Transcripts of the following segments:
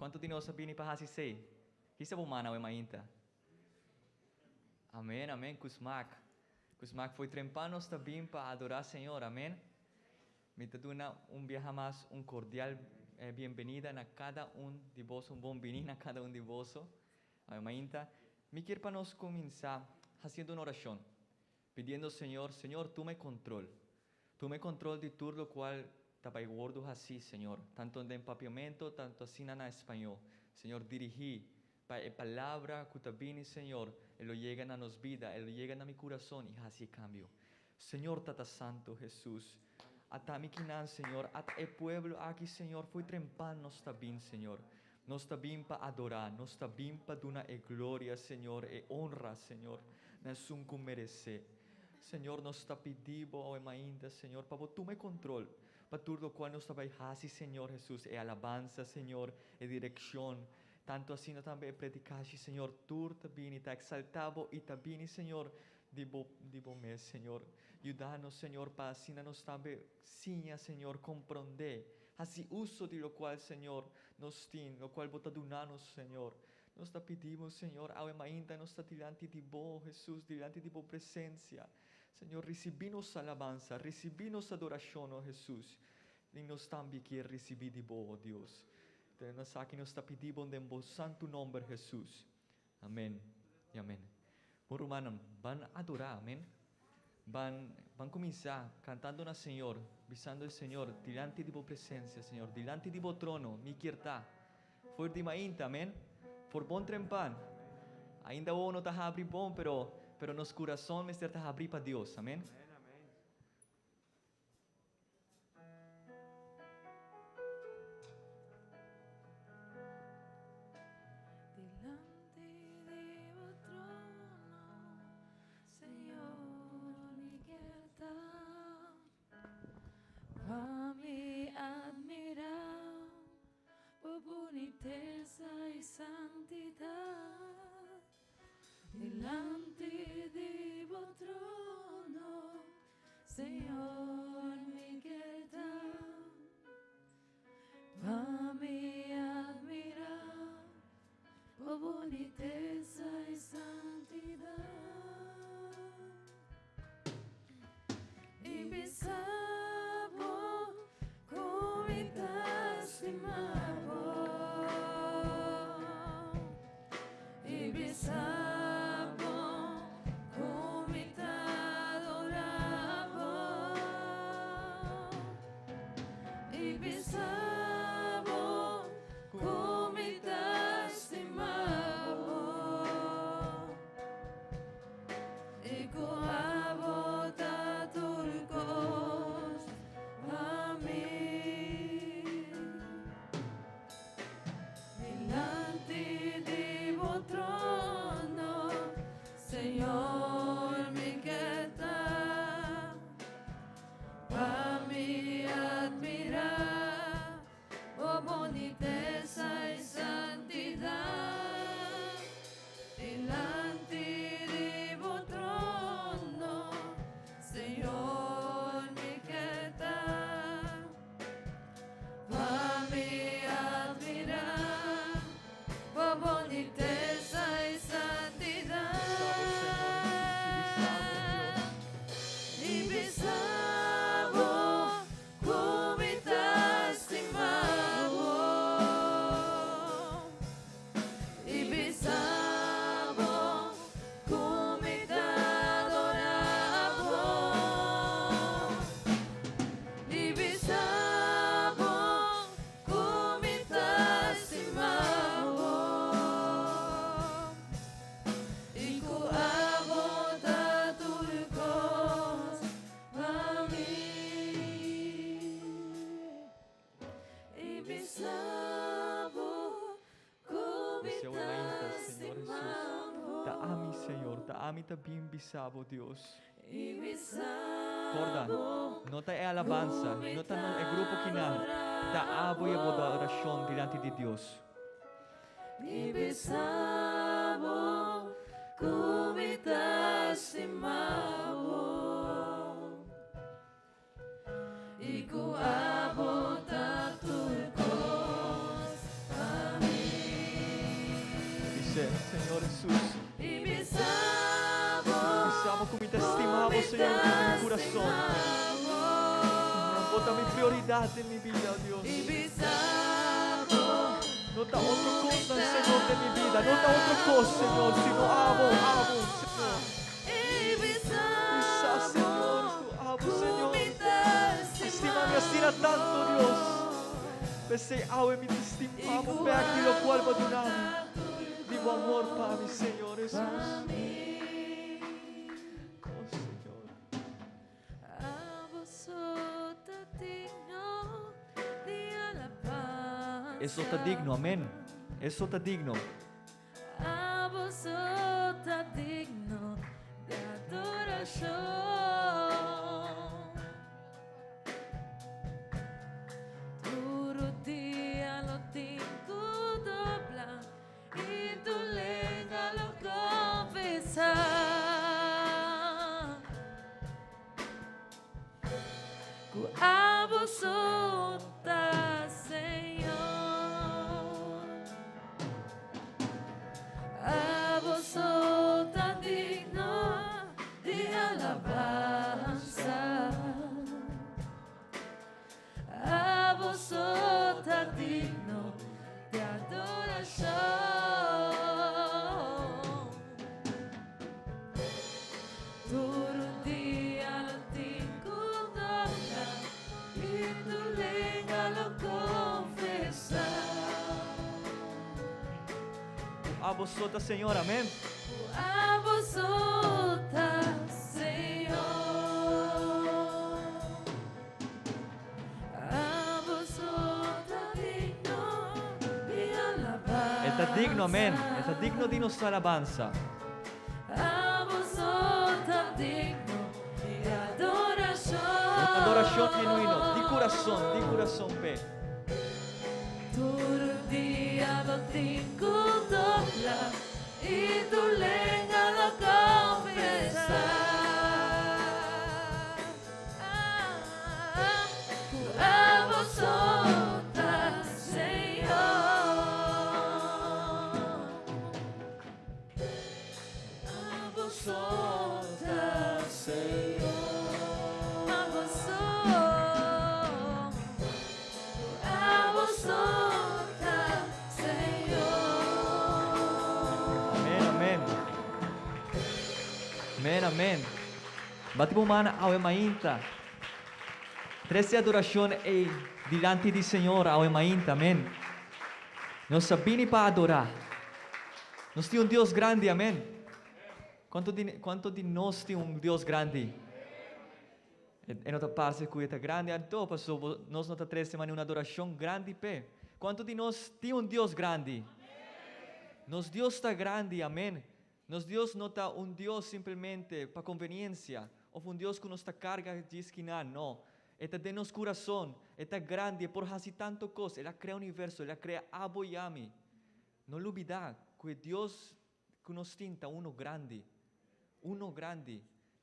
Quanto de nós sabem para sei? Que se bumana é mainta. Amém, amém. Kusmak foi trempanos também para adorar Senhor. Amém. Me te duna vieja más cordial bienvenida a cada de vos, bom venir a cada de vos. Mainta. Me quiero para nos comenzar haciendo una oración, pidiendo Señor, tú me control de todo lo cual te gordo así, Señor, tanto en empapiamento, tanto así en español. Señor, dirigí para la palabra que te viene, Señor, y lo llegan a nos vida, y lo llegan a mi corazón y así cambio. Señor, Tata Santo Jesús, hasta mi quinan, Señor, hasta el pueblo aquí, Señor, fue trempar nos está bien, Señor. Nos está bien para adorar, nos está bien para dar gloria, Señor, y honra, Señor, nessun que merece. Señor, nos está pidiendo hoy ainda, Señor, para tú me control, para todo lo cual nos está así, Señor Jesús, y alabanza, Señor, y dirección. Tanto así no también predicar, Señor, tú también y te exaltado y también, Señor, digo mes, Señor. Ayúdanos, Señor, para así nos también, Señor, comprender. Así uso de lo cual, Señor, nos tiene, lo cual vota donarnos, Señor. Nos te pedimos, Señor, ahora ainda nos está delante de vos, Jesús, delante de vos presencia. Señor, recibimos alabanza, recibimos adoración, oh Jesús. Y nos también quiere recibir de vos, oh Dios. Entonces aquí nos está pidiendo en vos santo nombre, Jesús. Amén y amén. Por hermano, van a adorar, amén. Van começar cantando al Señor, visando al Señor, delante de vos presencia, Señor, delante de vos trono, mi quieta. For de mainta, amén. For bom trempan. Ainda vos no te abri bom, pero nos corazón me está abrir para Dios, amén. Boniteza y santidad delante de vos trono, Señor, mi quieta, para mí admirar, por boniteza y santidad, y pisamos con mi estimado. Señor, mi quieta, para mí admirar, oh boniteza y santidad, delante de vos trono, Señor, mi quieta, para mí admirar, oh boniteza y santidad. Ami também bisabo, Deus. Corda, nota é alabança, nota não é grupo que não. Da abo e a adoração diante de Deus. E bisabo, comitasse mavo, e com a bota turcos, a mim. Señor Jesús. Ibisamo Come te estimavo, Señor, con mi corazón. Vota mi prioridad en mi vida, oh Dios. Ibisamo Nota otra cosa, Señor, de mi vida. Nota otra cosa, Señor, sino amo, Señor. Quizás, Señor, tu amo, Señor. Estimami así tanto, Dios. Pensei, amo mi estimamo, pe aquilo qual vadunami. Vivo amor para mi Señor Jesús. Oh, Señor. Eso está digno, amén. Eso está digno. A vos está digno de adoración. Tu día lo tengo dobla y tu lengua lo confesa. A vos está, Señor. A vos tan digno de alabanza. A vos tan digno de adoración. Todo día lo tengo dobla y tu lengua lo confesa. A vosotras, Señor, amén. A vosotras, Señor. A vosotras digno de alabanza. Está digno, amén. Está digno de nuestra alabanza. A vosotras digno de adoración. Adoración genuino, de corazón, pe. Todo día lo tengo dobla y tu lengua lo confesa. A vosotras, Señor. A vosotras, Señor. A vosotras, Señor. Amén, amén. Amén, amén. Batibumana awe mainta. 13 adoración e delante di Señor awe mainta, amén. Nos sabini para adorar. Nos tem Deus grande, amém. Quanto de nós tem Deus grande? E nota parte que é grande, então passou nós nota 3 semanas uma adoração grande, pé. Quanto de nós tem Deus grande? Nos Deus está grande, amém. Nos Deus não está Deus simplesmente para conveniência, ou Deus que nos está carga de esquinar, não. Está de nosso coração, está grande, por fazer tanto coisa, Ele cria o universo, Ele cria abo e ami. Não olvidar que Deus que nos tinta uno grande,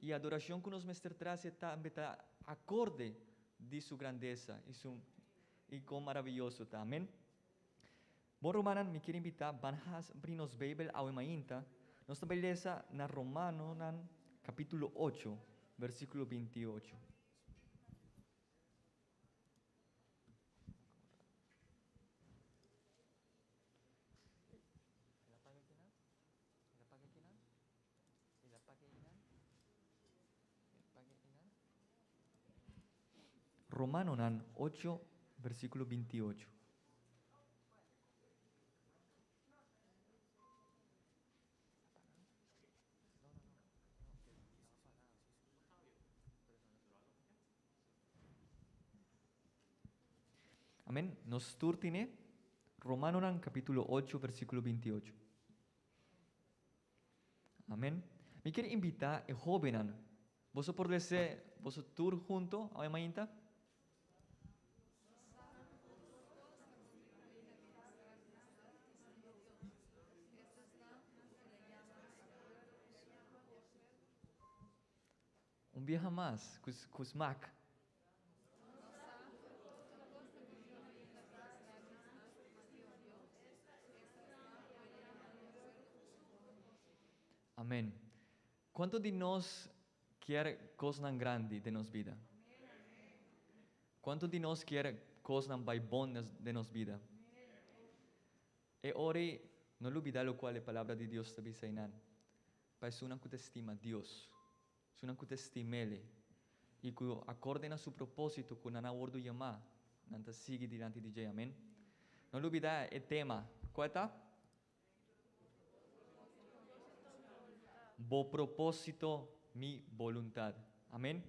e a adoração que nos mestre traz está acorde de sua grandeza e quão maravilhoso está, amém. Bom, Romanan, me quero invitar, banhas brinos Bíblia ao mainta. Nossa beleza na Romano, capítulo 8, versículo 28. Romano 8, versículo 28. Amén. Nos turtine Romano capítulo 8, versículo 28. Amén. Me quiero invitar a joven. ¿Vos podés ser, vos tur junto a mainta? Un vieja más, Kuzmak. Amén. ¿Cuántos de nos quiere cosas grandes de nos vida? ¿Cuántos de nos quiere cosas buenas de nos vida? E ora non olvidar lo qual a palavra de Deus está dizendo. Para una que te estima Deus, una que te estima Ele, e que acorde a seu propósito que não há ordo chamar, não te sigue diante de Deus, amém? Não olvidar o tema, qual é? Bo propósito, mi voluntad, amém?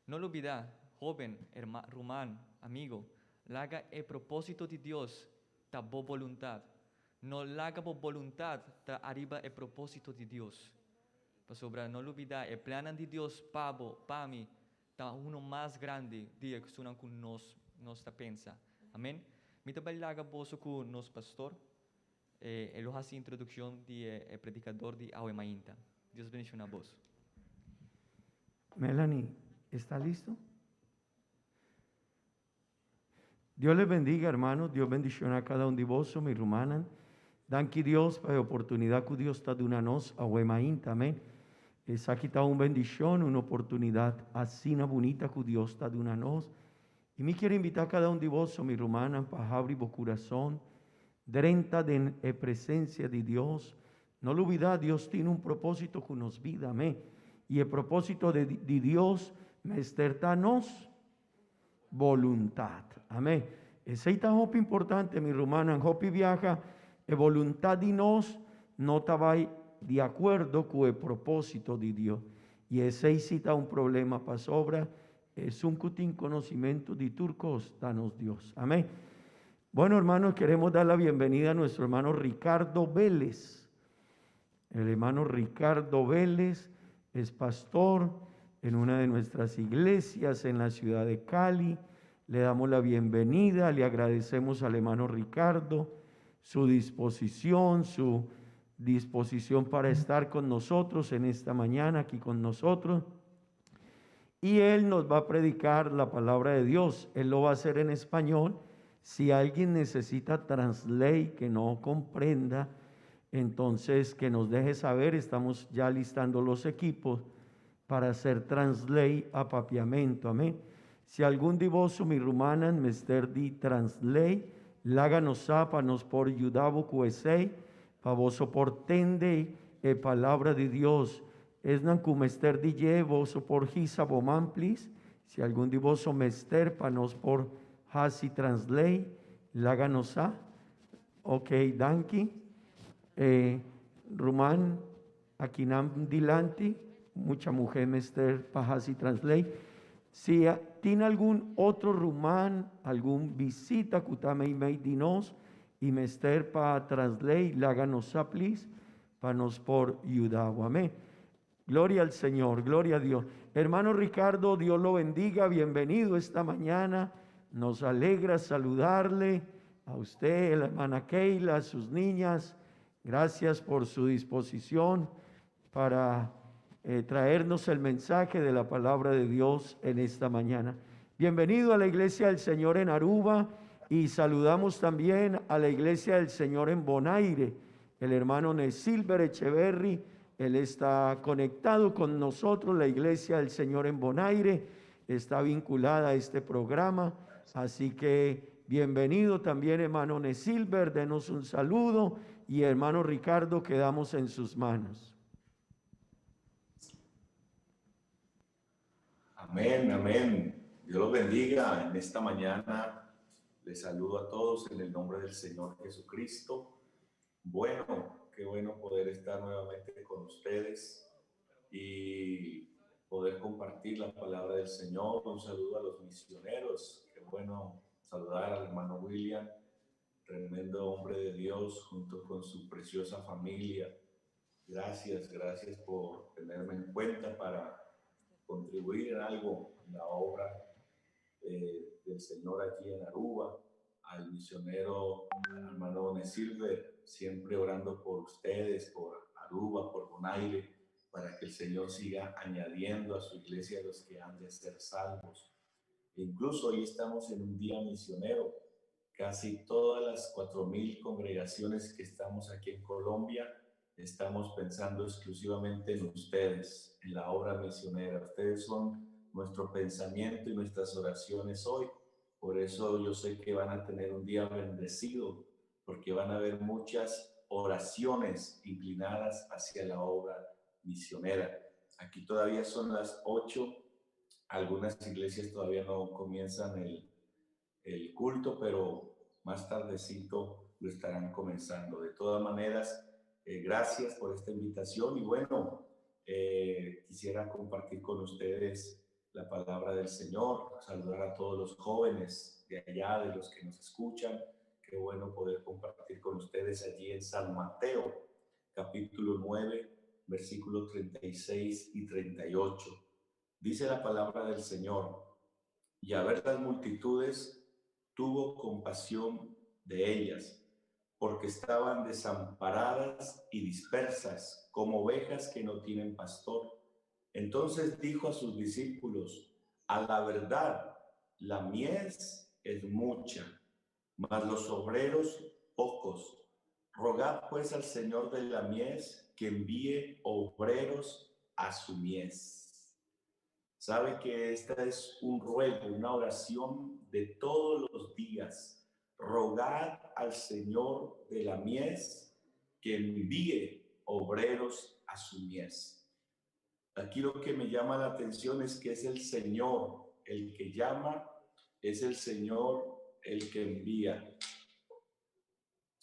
Não olvidar, jovem, romano, amigo, laga o propósito de Deus, ta bo voluntad. No laga por voluntad, ta arriba el propósito de Dios. Para sobrar, no olvidar, el plan de Dios para mí, está uno más grande de que suena con nos pensa. Amén. Mi trabalho laga boso con nos pastor, él hace introducción de predicador de Aue Mainta. Dios bendiga a vos. Melanie, ¿está listo? Dios les bendiga, hermanos. Dios bendiga a cada uno de vosotros, mi hermana. Danke Dios para la oportunidad que Dios está dando a Huemainta, amén. Esa quitado una bendición, una oportunidad así una bonita que Dios está dando. Y me quiero invitar a cada uno de vosotros, mi hermana, para abrir vuestro corazón, drenta de presencia de Dios. No lo olvidar, Dios tiene un propósito con nos vida, amén. Y el propósito de Dios es darnos voluntad, amén. Ese es muy importante, mi hermana. En Hopi viaja. La voluntad de nos no estaba de acuerdo con el propósito de Dios. Y ese está un problema para sobra. Es un cutín conocimiento de turcos, danos Dios. Amén. Bueno, hermanos, queremos dar la bienvenida a nuestro hermano Ricardo Vélez. El hermano Ricardo Vélez es pastor en una de nuestras iglesias en la ciudad de Cali. Le damos la bienvenida, le agradecemos al hermano Ricardo su disposición para estar con nosotros en esta mañana, aquí con nosotros. Y él nos va a predicar la palabra de Dios. Él lo va a hacer en español. Si alguien necesita translate que no comprenda, entonces que nos deje saber. Estamos ya listando los equipos para hacer translate a papiamento. Amén. Si algún de vosotros, mi rumana, mester di translate, láganos sápanos por yudabo cuesei, pa vos soportende palabra de Dios. Es nan mester di llevo por hisa bomamplis. Si algún de vos mester panos por hasi translate, láganos a. Ok, danki. Rumán, aquí nam dilanti, mucha mujer mester pa hasi translate. Si tiene algún otro rumán, algún visita, cutame y dinos, y mester para translate, láganos a please, para nos por yudabo. Amén. Gloria al Señor, gloria a Dios. Hermano Ricardo, Dios lo bendiga, bienvenido esta mañana. Nos alegra saludarle a usted, la hermana Keila, a sus niñas. Gracias por su disposición para traernos el mensaje de la palabra de Dios en esta mañana. Bienvenido a la iglesia del Señor en Aruba y saludamos también a la iglesia del Señor en Bonaire. El hermano Nesilber Echeverry, él está conectado con nosotros. La iglesia del Señor en Bonaire está vinculada a este programa, así que bienvenido también, hermano Nesilber, denos un saludo, y hermano Ricardo, quedamos en sus manos. Amén, amén. Dios los bendiga. En esta mañana les saludo a todos en el nombre del Señor Jesucristo. Bueno, qué bueno poder estar nuevamente con ustedes y poder compartir la palabra del Señor. Un saludo a los misioneros. Qué bueno saludar al hermano William, tremendo hombre de Dios, junto con su preciosa familia. Gracias por tenerme en cuenta para contribuir en algo en la obra del Señor aquí en Aruba. Al misionero hermano Nesilver, siempre orando por ustedes, por Aruba, por Bonaire, para que el Señor siga añadiendo a su iglesia a los que han de ser salvos. Incluso hoy estamos en un día misionero. Casi todas las 4,000 congregaciones que estamos aquí en Colombia estamos pensando exclusivamente en ustedes, en la obra misionera. Ustedes son nuestro pensamiento y nuestras oraciones hoy. Por eso yo sé que van a tener un día bendecido, porque van a haber muchas oraciones inclinadas hacia la obra misionera. Aquí todavía son las 8. Algunas iglesias todavía no comienzan el culto, pero más tardecito lo estarán comenzando. De todas maneras, gracias por esta invitación y bueno, quisiera compartir con ustedes la palabra del Señor, saludar a todos los jóvenes de allá, de los que nos escuchan. Qué bueno poder compartir con ustedes allí en San Mateo, capítulo 9, versículos 36 y 38. Dice la palabra del Señor: y a ver las multitudes, tuvo compasión de ellas, porque estaban desamparadas y dispersas, como ovejas que no tienen pastor. Entonces dijo a sus discípulos: a la verdad, la mies es mucha, mas los obreros pocos. Rogad pues al Señor de la mies que envíe obreros a su mies. Sabe que esta es un ruego, una oración de todos los días. Rogad al Señor de la mies que envíe obreros a su mies. Aquí lo que me llama la atención es que es el Señor el que llama, es el Señor el que envía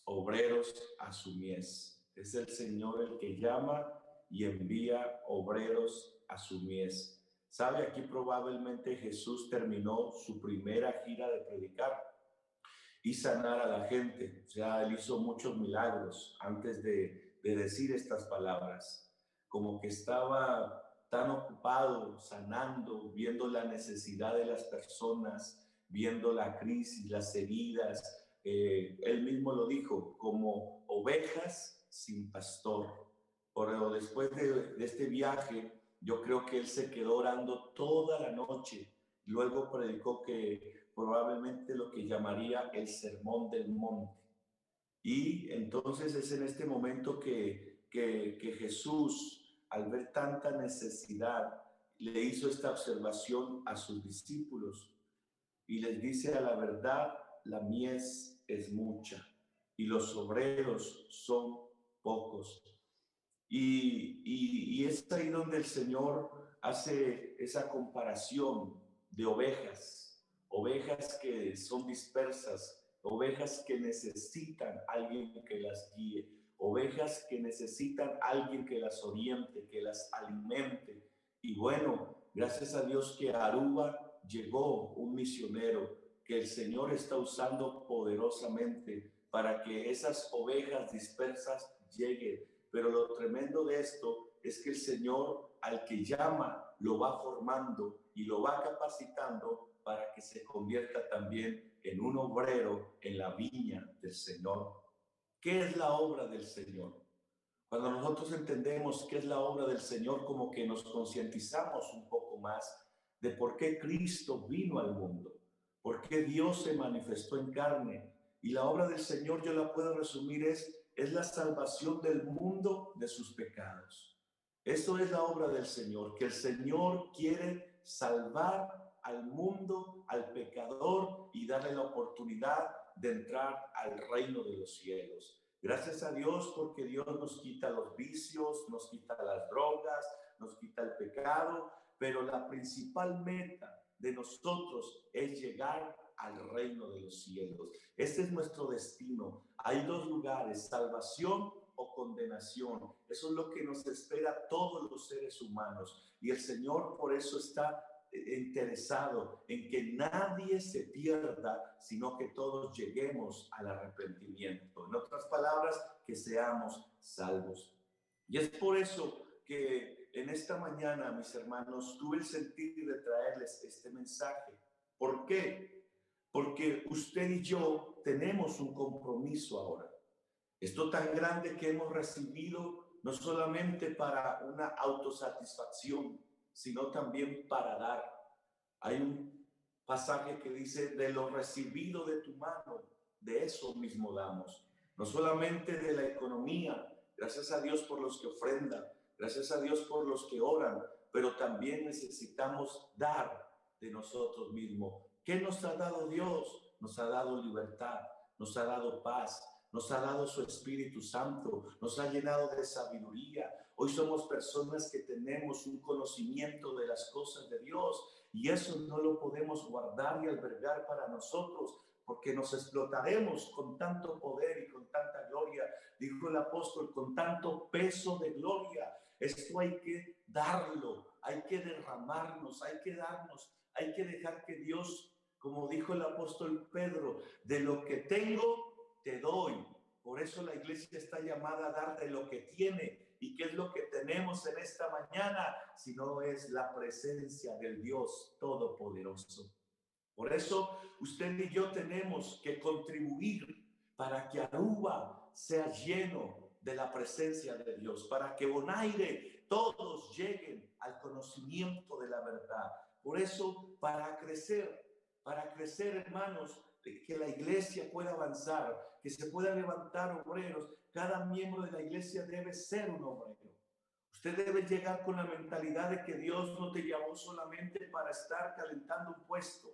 obreros a su mies. Es el Señor el que llama y envía obreros a su mies. ¿Sabe? Aquí probablemente Jesús terminó su primera gira de predicar y sanar a la gente. O sea, él hizo muchos milagros antes de decir estas palabras. Como que estaba tan ocupado sanando, viendo la necesidad de las personas, viendo la crisis, las heridas. Él mismo lo dijo, como ovejas sin pastor. Pero después de este viaje, yo creo que él se quedó orando toda la noche. Luego predicó que probablemente lo que llamaría el Sermón del Monte. Y entonces es en este momento que Jesús, al ver tanta necesidad, le hizo esta observación a sus discípulos y les dice: a la verdad, la mies es mucha y los obreros son pocos. Y es ahí donde el Señor hace esa comparación de ovejas que son dispersas, ovejas que necesitan alguien que las guíe, ovejas que necesitan alguien que las oriente, que las alimente. Y bueno, gracias a Dios que a Aruba llegó un misionero que el Señor está usando poderosamente para que esas ovejas dispersas lleguen. Pero lo tremendo de esto es que el Señor al que llama lo va formando y lo va capacitando para que se convierta también en un obrero en la viña del Señor. ¿Qué es la obra del Señor? Cuando nosotros entendemos qué es la obra del Señor, como que nos concientizamos un poco más de por qué Cristo vino al mundo, por qué Dios se manifestó en carne. Y la obra del Señor, yo la puedo resumir, es la salvación del mundo de sus pecados. Eso es la obra del Señor, que el Señor quiere salvar al mundo, al pecador, y darle la oportunidad de entrar al reino de los cielos. Gracias a Dios, porque Dios nos quita los vicios, nos quita las drogas, nos quita el pecado, pero la principal meta de nosotros es llegar al reino de los cielos. Este es nuestro destino. Hay dos lugares: salvación o condenación. Eso es lo que nos espera a todos los seres humanos. Y el Señor por eso está interesado en que nadie se pierda, sino que todos lleguemos al arrepentimiento. En otras palabras, que seamos salvos. Y es por eso que en esta mañana, mis hermanos, tuve el sentir de traerles este mensaje. ¿Por qué? Porque usted y yo tenemos un compromiso ahora. Esto tan grande que hemos recibido, no solamente para una autosatisfacción, sino también para dar. Hay un pasaje que dice: de lo recibido de tu mano, de eso mismo damos. No solamente de la economía, gracias a Dios por los que ofrendan, gracias a Dios por los que oran, pero también necesitamos dar de nosotros mismos. ¿Qué nos ha dado Dios? Nos ha dado libertad, nos ha dado paz, nos ha dado su Espíritu Santo, nos ha llenado de sabiduría. Hoy somos personas que tenemos un conocimiento de las cosas de Dios y eso no lo podemos guardar y albergar para nosotros, porque nos explotaremos con tanto poder y con tanta gloria, dijo el apóstol, con tanto peso de gloria. Esto hay que darlo, hay que derramarnos, hay que darnos, hay que dejar que Dios, como dijo el apóstol Pedro, de lo que tengo, te doy. Por eso la iglesia está llamada a dar de lo que tiene. ¿Y qué es lo que tenemos en esta mañana? Si no es la presencia del Dios Todopoderoso. Por eso usted y yo tenemos que contribuir para que Aruba sea lleno de la presencia de Dios, para que Bonaire todos lleguen al conocimiento de la verdad. Por eso, para crecer, hermanos, que la iglesia pueda avanzar, que se puedan levantar obreros, cada miembro de la iglesia debe ser un obrero. Usted debe llegar con la mentalidad de que Dios no te llamó solamente para estar calentando un puesto,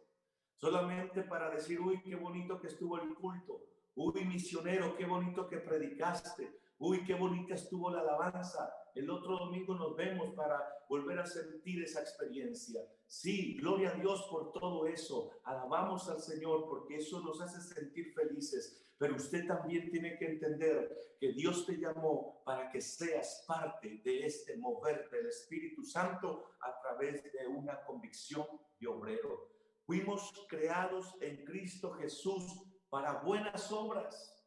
solamente para decir, uy, qué bonito que estuvo el culto, uy, misionero, qué bonito que predicaste, uy, qué bonita estuvo la alabanza, el otro domingo nos vemos para volver a sentir esa experiencia. Sí, gloria a Dios por todo eso, alabamos al Señor porque eso nos hace sentir felices, pero usted también tiene que entender que Dios te llamó para que seas parte de este mover del Espíritu Santo a través de una convicción de obrero. Fuimos creados en Cristo Jesús para buenas obras.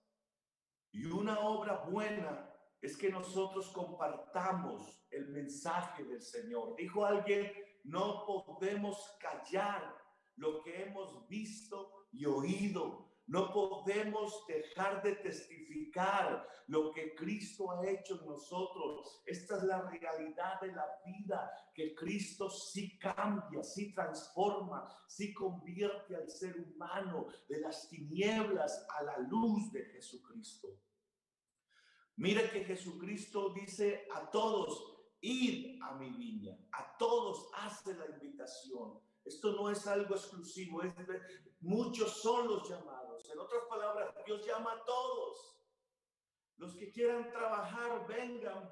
Y una obra buena es que nosotros compartamos el mensaje del Señor. Dijo alguien, no podemos callar lo que hemos visto y oído. No podemos dejar de testificar lo que Cristo ha hecho en nosotros. Esta es la realidad de la vida, que Cristo sí cambia, sí transforma, sí convierte al ser humano de las tinieblas a la luz de Jesucristo. Mire que Jesucristo dice a todos, id a mi viña, a todos hace la invitación. Esto no es algo exclusivo, muchos son los llamados. En otras palabras, Dios llama a todos. Los que quieran trabajar, vengan,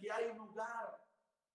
que hay lugar.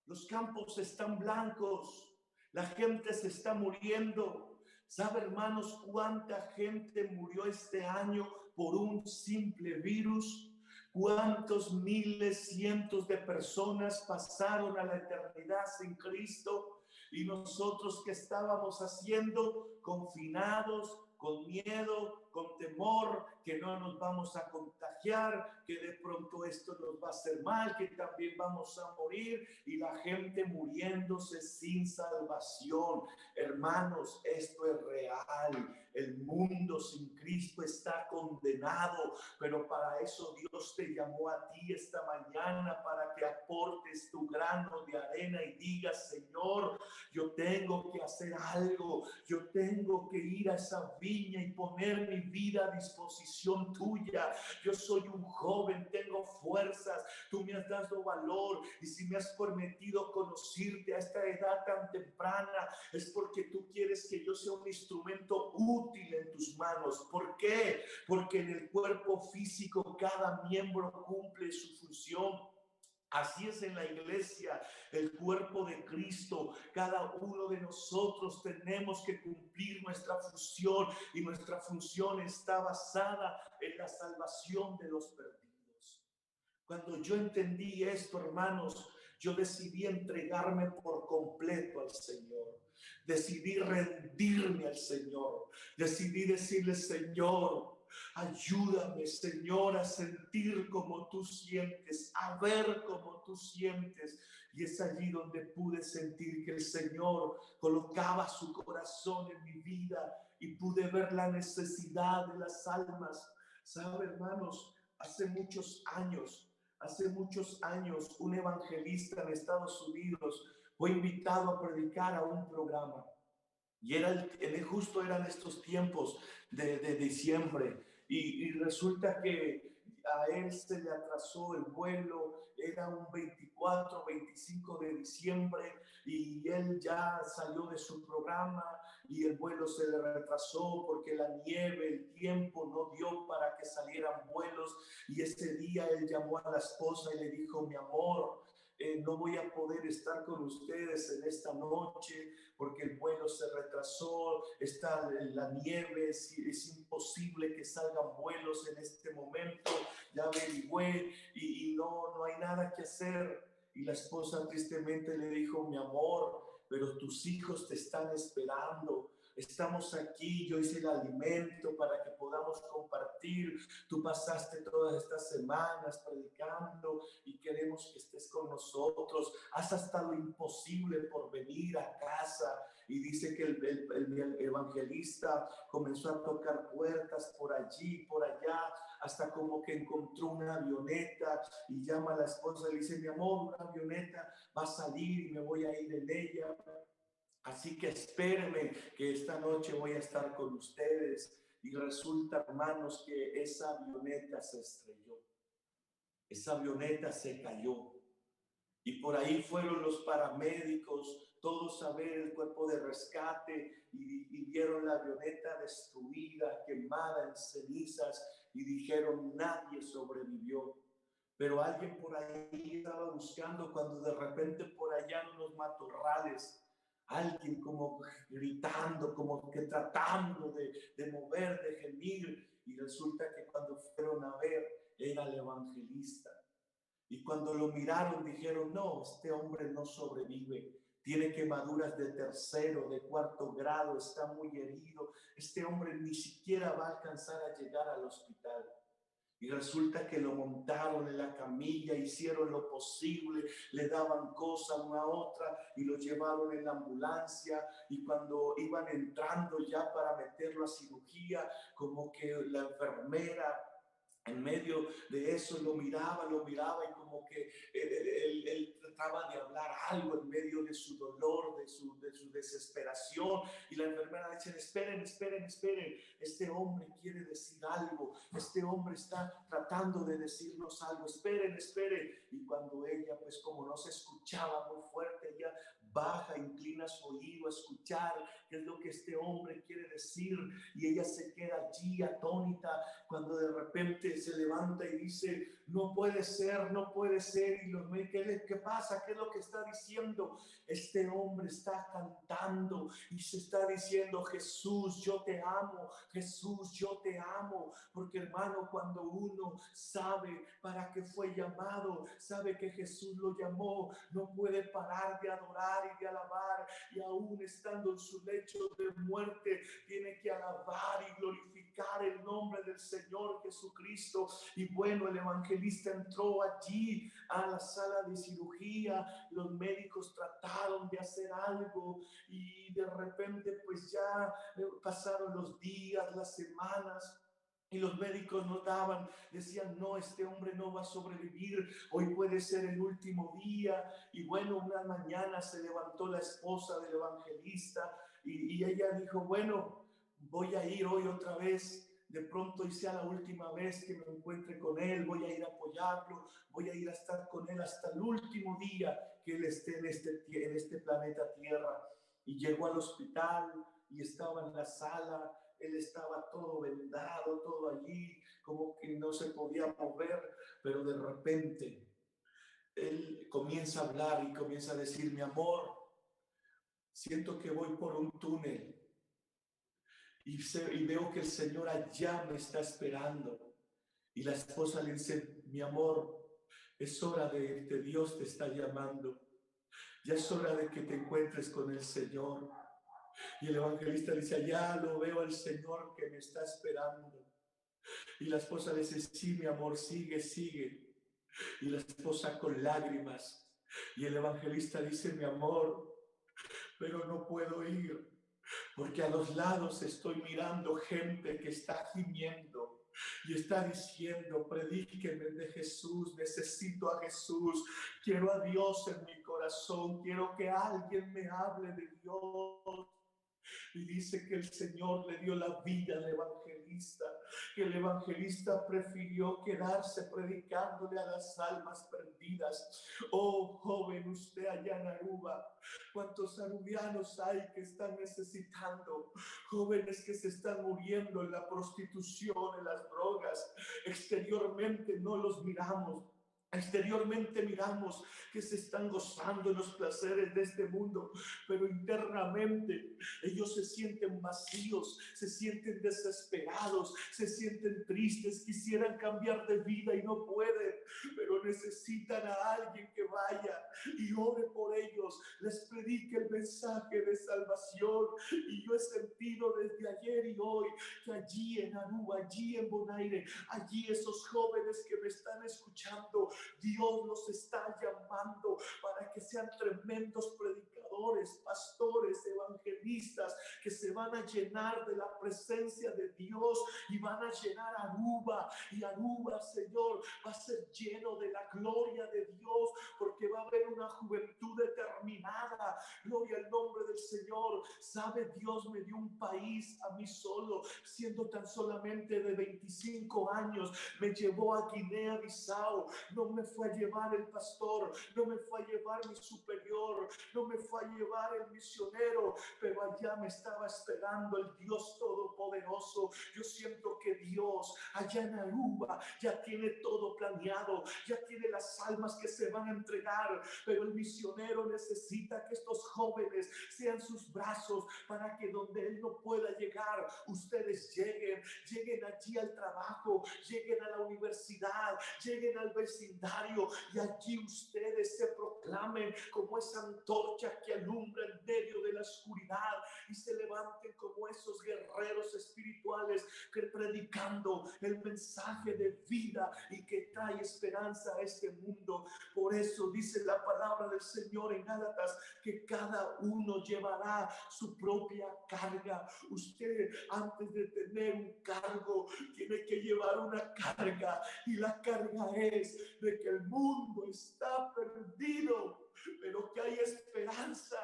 Los campos están blancos, la gente se está muriendo. ¿Sabe, hermanos, cuánta gente murió este año por un simple virus? ¿Cuántos miles, cientos de personas pasaron a la eternidad sin Cristo? Y nosotros, ¿qué estábamos haciendo? Confinados, con miedo, con temor, que no nos vamos a contagiar, que de pronto esto nos va a hacer mal, que también vamos a morir, y la gente muriéndose sin salvación. Hermanos, esto es real. El mundo sin Cristo está condenado, pero para eso Dios te llamó a ti esta mañana, para que aportes tu grano de arena y digas, Señor, yo tengo que hacer algo, yo tengo que ir a esa viña y poner mi vida a disposición tuya. Yo soy un joven, tengo fuerzas, tú me has dado valor, y si me has permitido conocerte a esta edad tan temprana, es porque tú quieres que yo sea un instrumento útil en tus manos. ¿Por qué? Porque en el cuerpo físico cada miembro cumple su función. Así es en la iglesia, el cuerpo de Cristo. Cada uno de nosotros tenemos que cumplir nuestra función, y nuestra función está basada en la salvación de los perdidos. Cuando yo entendí esto, hermanos, yo decidí entregarme por completo al Señor. Decidí rendirme al Señor. Decidí decirle, Señor, ayúdame, Señor, a sentir como tú sientes, a ver como tú sientes. Y es allí donde pude sentir que el Señor colocaba su corazón en mi vida y pude ver la necesidad de las almas. ¿Sabe, hermanos? Hace muchos años, un evangelista en Estados Unidos fue invitado a predicar a un programa. Y justo eran estos tiempos de diciembre. Y resulta que a él se le atrasó el vuelo, era un 24, 25 de diciembre y él ya salió de su programa y el vuelo se le retrasó porque la nieve, el tiempo no dio para que salieran vuelos y ese día él llamó a la esposa y le dijo, mi amor, no voy a poder estar con ustedes en esta noche porque el vuelo se retrasó, está la nieve, es imposible que salgan vuelos en este momento, ya averigüé y no hay nada que hacer. Y la esposa tristemente le dijo, mi amor, pero tus hijos te están esperando. Estamos aquí, yo hice el alimento para que podamos compartir. Tú pasaste todas estas semanas predicando y queremos que estés con nosotros. Has hasta lo imposible por venir a casa. Y dice que el evangelista comenzó a tocar puertas por allí, por allá, hasta como que encontró una avioneta y llama a la esposa y le dice, mi amor, una avioneta va a salir y me voy a ir en ella. Así que espérenme que esta noche voy a estar con ustedes. Y resulta, hermanos, que esa avioneta se estrelló. Esa avioneta se cayó. Y por ahí fueron los paramédicos, todos a ver el cuerpo de rescate y vieron la avioneta destruida, quemada en cenizas y dijeron, nadie sobrevivió. Pero alguien por ahí estaba buscando cuando de repente por allá en unos matorrales, alguien como gritando, como que tratando de mover, de gemir, y resulta que cuando fueron a ver, era el evangelista. Y cuando lo miraron dijeron, no, este hombre no sobrevive, tiene quemaduras de tercero, de cuarto grado, está muy herido, este hombre ni siquiera va a alcanzar a llegar al hospital. Y resulta que lo montaron en la camilla, hicieron lo posible, le daban cosa una a otra y lo llevaron en la ambulancia. Y cuando iban entrando ya para meterlo a cirugía, como que la enfermera en medio de eso lo miraba y como que él trataba de hablar algo en medio de su dolor, de su desesperación. Y la enfermera dice, esperen, este hombre quiere decir algo, este hombre está tratando de decirnos algo, esperen. Y cuando ella, pues como no se escuchaba muy fuerte, ella baja, inclina su oído a escuchar qué es lo que este hombre quiere decir. Y ella se queda allí atónita cuando de repente se levanta y dice, no puede ser. Y los médicos, ¿qué pasa? ¿Qué es lo que está diciendo? Este hombre está cantando y se está diciendo, Jesús, yo te amo, Jesús, yo te amo. Porque hermano, cuando uno sabe para qué fue llamado, sabe que Jesús lo llamó, no puede parar de adorar y de alabar. Y aún estando en su lecho de muerte, tiene que alabar y glorificar el nombre del Señor Jesucristo. Y bueno, el evangelista entró allí a la sala de cirugía, los médicos trataron de hacer algo y de repente pues ya pasaron los días, las semanas. Y los médicos notaban, decían, no, este hombre no va a sobrevivir, hoy puede ser el último día. Y bueno, una mañana se levantó la esposa del evangelista y ella dijo, bueno, voy a ir hoy otra vez, de pronto y sea la última vez que me encuentre con él, voy a ir a apoyarlo, voy a ir a estar con él hasta el último día que él esté en este planeta Tierra. Y llegó al hospital y estaba en la sala. Él estaba todo vendado, todo allí, como que no se podía mover, pero de repente él comienza a hablar y comienza a decir, mi amor, siento que voy por un túnel y veo que el Señor allá me está esperando. Y la esposa le dice, mi amor, es hora de irte, Dios te está llamando, ya es hora de que te encuentres con el Señor. Y el evangelista dice, ya lo veo al Señor que me está esperando. Y la esposa le dice, sí, mi amor, sigue. Y la esposa con lágrimas. Y el evangelista dice, mi amor, pero no puedo ir, porque a los lados estoy mirando gente que está gimiendo y está diciendo, predíquenme de Jesús, necesito a Jesús, quiero a Dios en mi corazón, quiero que alguien me hable de Dios. Y dice que el Señor le dio la vida al evangelista, que el evangelista prefirió quedarse predicándole a las almas perdidas. Oh, joven, usted allá en Aruba, ¿cuántos arubianos hay que están necesitando? Jóvenes que se están muriendo en la prostitución, en las drogas. Exteriormente no los miramos. Exteriormente miramos que se están gozando en los placeres de este mundo, pero internamente ellos se sienten vacíos, se sienten desesperados, se sienten tristes, quisieran cambiar de vida y no pueden, pero necesitan a alguien que vaya y ore por ellos, les predique el mensaje de salvación. Y yo he sentido desde ayer y hoy que allí en Aruba, allí en Bonaire, allí esos jóvenes que me están escuchando, Dios los está llamando para que sean tremendos predicadores, pastores, evangelistas, que se van a llenar de la presencia de Dios y van a llenar Aruba. Y Aruba, Señor, va a ser lleno de la gloria de Dios, porque va a haber una juventud determinada. Gloria al nombre del Señor. Sabe, Dios me dio un país a mí solo, siendo tan solamente de 25 años. Me llevó a Guinea-Bissau. No me fue a llevar el pastor, no me fue a llevar mi superior, no me fue a llevar el misionero, pero allá me estaba esperando el Dios Todopoderoso. Yo siento que Dios allá en Aruba ya tiene todo planeado, ya tiene las almas que se van a entregar, pero el misionero necesita que estos jóvenes sean sus brazos para que donde él no pueda llegar, ustedes lleguen allí al trabajo, lleguen a la universidad, lleguen al vecindario y allí ustedes se proclamen como esa antorcha que alumbra en medio de la oscuridad y se levanten como esos guerreros espirituales que predicando el mensaje de vida y que trae esperanza a este mundo. Por eso dice la palabra del Señor en Gálatas que cada uno llevará su propia carga. Usted, antes de tener un cargo, tiene que llevar una carga, y la carga es de que el mundo está perdido, pero que hay esperanza,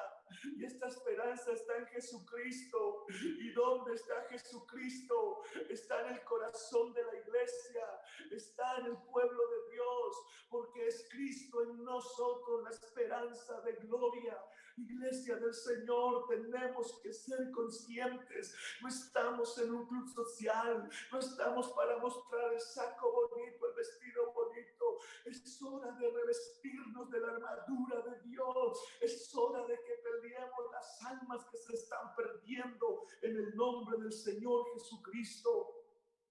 y esta esperanza está en Jesucristo. ¿Y dónde está Jesucristo? Está en el corazón de la iglesia, está en el pueblo de Dios, porque es Cristo en nosotros la esperanza de gloria. Iglesia del Señor, tenemos que ser conscientes. No estamos en un club social, no estamos para mostrar el saco bonito, el vestido bonito. Es hora de revestirnos de la armadura de Dios. Es hora de que peleemos las almas que se están perdiendo en el nombre del Señor Jesucristo.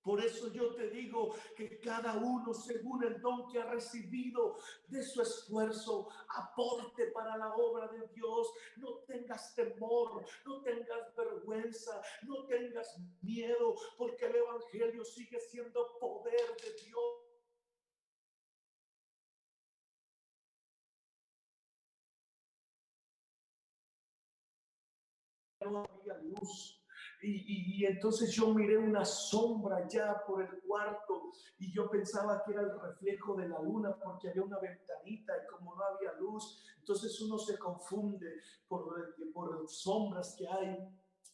Por eso yo te digo que cada uno, según el don que ha recibido de su esfuerzo, aporte para la obra de Dios. No tengas temor, no tengas vergüenza, no tengas miedo, porque el evangelio sigue siendo poder de Dios. No había luz. Y entonces yo miré una sombra ya por el cuarto y yo pensaba que era el reflejo de la luna porque había una ventanita y como no había luz, entonces uno se confunde por sombras que hay.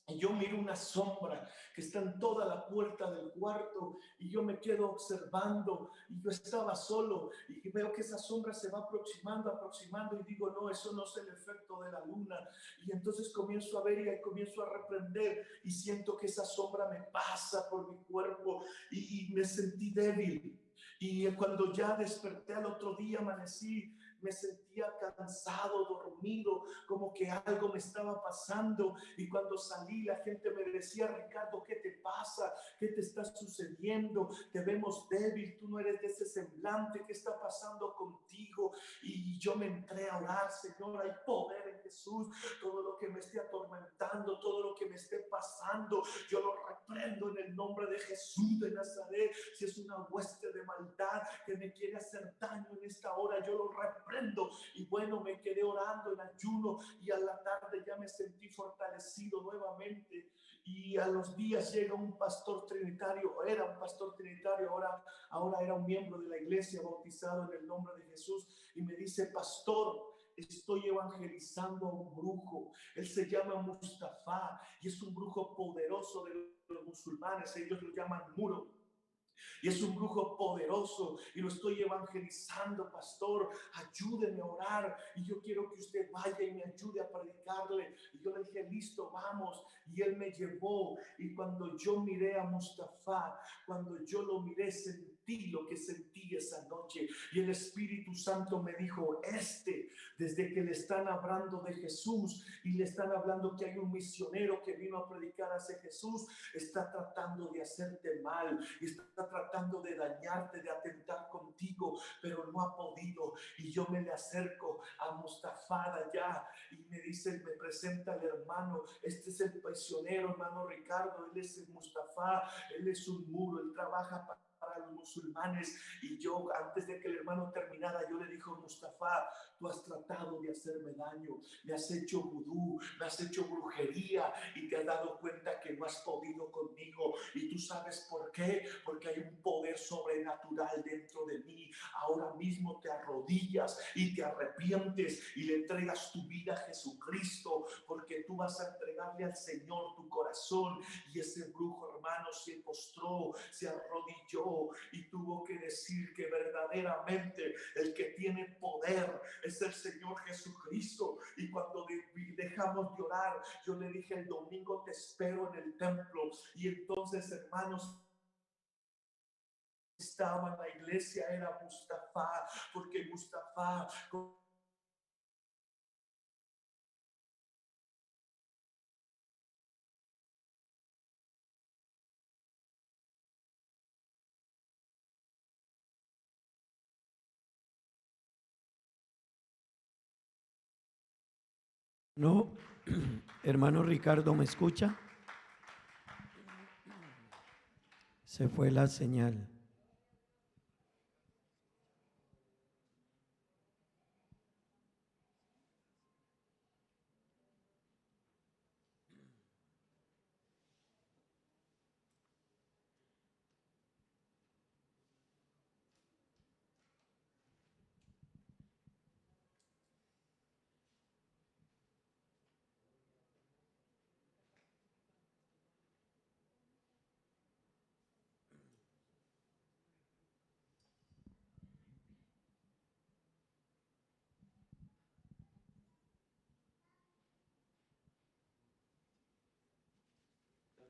Y yo miro una sombra que está en toda la puerta del cuarto y yo me quedo observando y yo estaba solo y veo que esa sombra se va aproximando y digo, no, eso no es el efecto de la luna. Y entonces comienzo a ver y comienzo a reprender y siento que esa sombra me pasa por mi cuerpo y me sentí débil. Y cuando ya desperté al otro día, amanecí, me sentía cansado, dormido, como que algo me estaba pasando. Y cuando salí, la gente me decía, Ricardo, ¿qué te pasa? ¿Qué te está sucediendo? Te vemos débil, tú no eres de ese semblante, ¿qué está pasando contigo? Y yo me entré a orar, Señor, hay poder en Jesús. Todo lo que me esté atormentando, todo lo que me esté pasando, yo lo reprendo en el nombre de Jesús de Nazaret. Si es una hueste de maldad que me quiere hacer daño en esta hora, yo lo reprendo. Y bueno, me quedé orando en ayuno y a la tarde ya me sentí fortalecido nuevamente. Y a los días llega un pastor trinitario, era un pastor trinitario, ahora era un miembro de la iglesia bautizado en el nombre de Jesús, y me dice, pastor, estoy evangelizando a un brujo. Él se llama Mustafa y es un brujo poderoso de los musulmanes. Ellos lo llaman Muro. Y es un brujo poderoso y lo estoy evangelizando, pastor. Ayúdeme a orar y yo quiero que usted vaya y me ayude a predicarle. Y yo le dije, listo, vamos. Y él me llevó. Y cuando yo miré a Mustafa, cuando yo lo miré, sentí lo que sentí esa noche. Y el Espíritu Santo me dijo, desde que le están hablando de Jesús y le están hablando que hay un misionero que vino a predicar hacia Jesús, está tratando de hacerte mal, está tratando de dañarte, de atentar contigo, pero no ha podido. Y yo me le acerco a Mustafa allá y me dice, me presenta el hermano, este es el misionero, hermano Ricardo, él es el Mustafa, él es un muro, él trabaja para los musulmanes. Y yo, antes de que el hermano terminara, yo le dije, Mustafa, tú has tratado de hacerme daño, me has hecho vudú, me has hecho brujería y te has dado cuenta que no has podido conmigo. Y tú sabes por qué, porque hay un poder sobrenatural dentro de mí. Ahora mismo te arrodillas y te arrepientes y le entregas tu vida a Jesucristo, porque tú vas a entregarle al Señor tu corazón. Y ese brujo, hermano, se postró, se arrodilló y tuvo que decir que verdaderamente el que tiene poder es el Señor Jesucristo. Y cuando dejamos de orar, yo le dije, el domingo te espero en el templo. Y entonces, hermanos, estaba en la iglesia era Mustafa, porque Mustafa No, hermano Ricardo, ¿me escucha? Se fue la señal.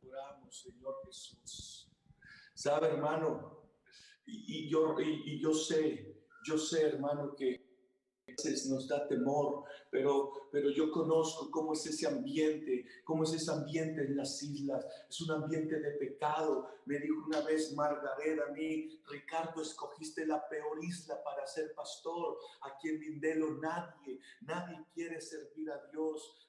adoramos, Señor Jesús. Sabe, hermano, yo sé, hermano, que a veces nos da temor, pero yo conozco cómo es ese ambiente en las islas. Es un ambiente de pecado. Me dijo una vez Margareta a mí, Ricardo, escogiste la peor isla para ser pastor. Aquí en Mindelo nadie quiere servir a Dios.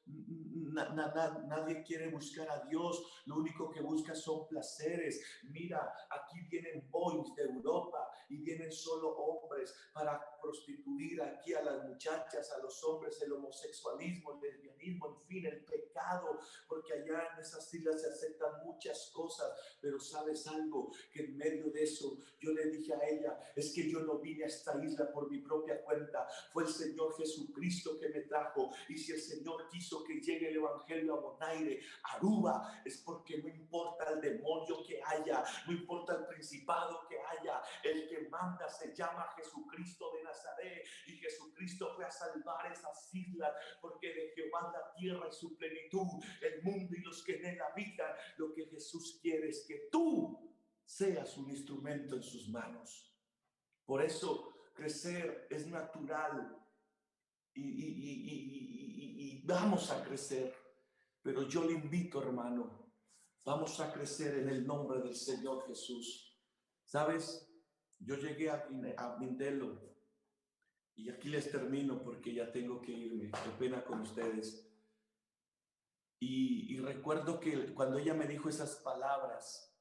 Nadie quiere buscar a Dios. Lo único que busca son placeres. Mira, aquí vienen boys de Europa y vienen solo hombres para prostituir aquí a las muchachas, a los hombres, el homosexualismo, el lesbianismo, en fin, el pecado, porque allá en esas islas se aceptan muchas cosas. Pero sabes algo, que en medio de eso yo le dije a ella, es que yo no vine a esta isla por mi propia cuenta, fue el Señor Jesucristo que me trajo. Y si el Señor quiso que llegue el evangelio a Bonaire, Aruba, es porque no importa el demonio que haya, no importa el principado que haya, el que manda se llama Jesucristo de Nazaret. Y Jesucristo fue a salvar esas islas, porque de Jehová la tierra y su plenitud, el mundo y los que en él habitan. Lo que Jesús quiere es que tú seas un instrumento en sus manos. Por eso crecer es natural y vamos a crecer. Pero yo le invito, hermano, vamos a crecer en el nombre del Señor Jesús. ¿Sabes? Yo llegué a Mindelo y aquí les termino porque ya tengo que irme. Qué pena con ustedes. Y recuerdo que cuando ella me dijo esas palabras,